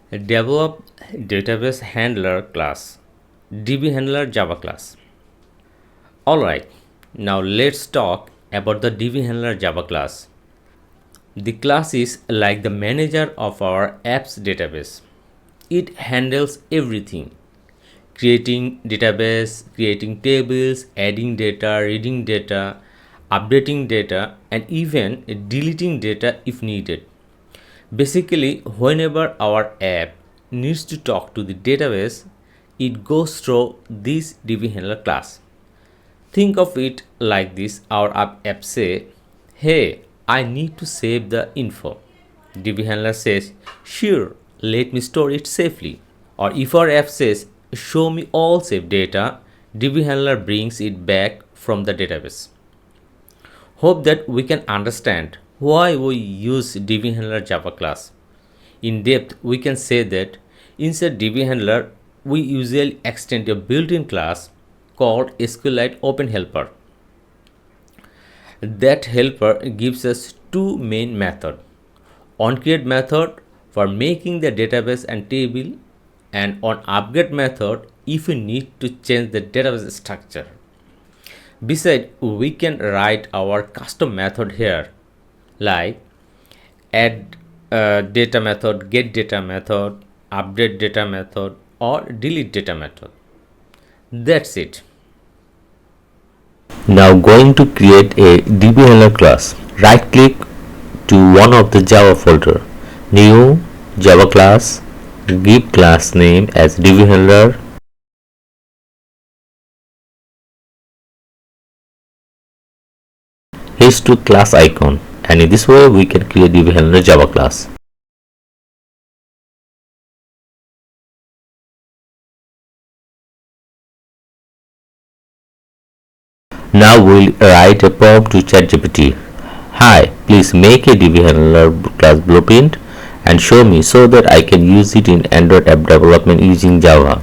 Develop database handler class, DBHandler Java class. Alright, now let's talk about the DBHandler Java class. The class is like the manager of our app's database. It handles everything: creating database, creating tables, adding data, reading data, updating data, and even deleting data if needed. Basically, whenever our app needs to talk to the database, it goes through this DB handler class. Think of it like this: our app say, "Hey, I need to save the info." DB handler says, "Sure, let me store it safely." Or if our app says, "Show me all saved data," DB handler brings it back from the database. Hope that we can understand why we use DBHandler Java class. In depth, we can say that inside DBHandler, we usually extend a built-in class called SQLite Open Helper. That helper gives us two main methods: onCreate method for making the database and table, and onUpgrade method if we need to change the database structure. Besides, we can write our custom method here, like add data method, get data method, update data method, or delete data method. That's it. Now going to create a DBHandler class. Right click to one of the Java folder. New Java class. Give class name as DBHandler. Here's to class icon, and in this way we can create DBHandler Java class. Now we'll write a prompt to ChatGPT. Hi, please make a DBHandler class blueprint and show me so that I can use it in Android app development using Java.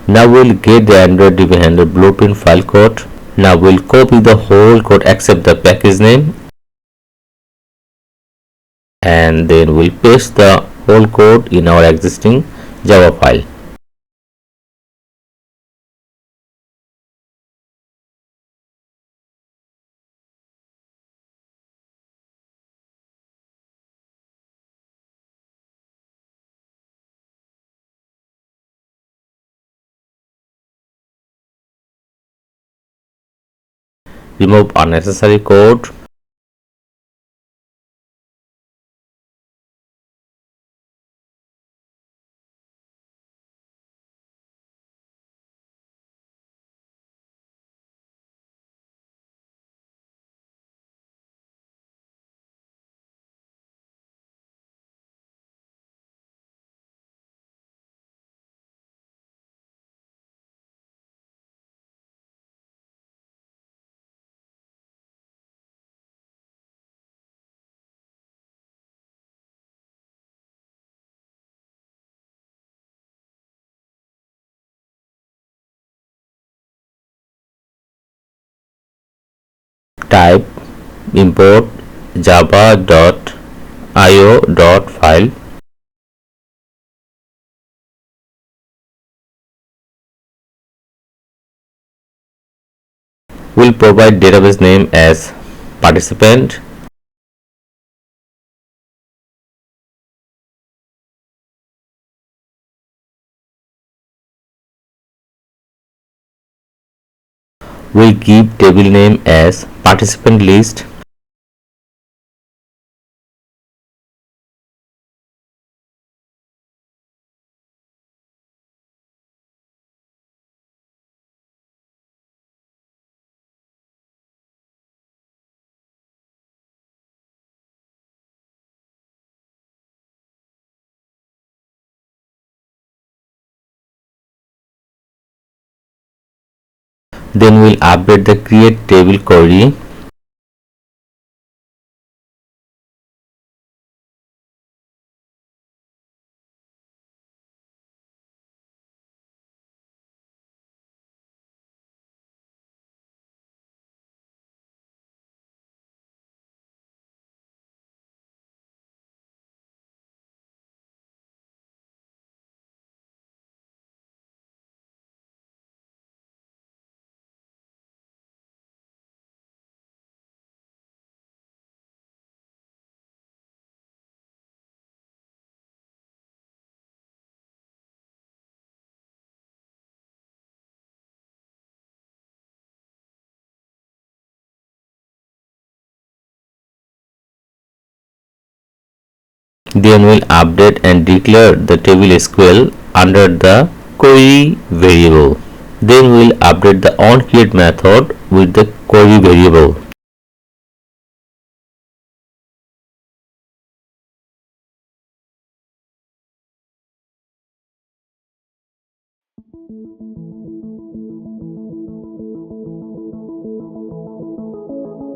Now we'll get the Android DBHandler blueprint file code. Now we'll copy the whole code except the package name, and then we'll paste the whole code in our existing Java file. Remove unnecessary code. Type import java.io.file. We'll provide database name as participant. We'll give table name as participant list. Then we'll update the create table query. Then we'll update and declare the table SQL under the query variable. Then we'll update the onCreate method with the query variable.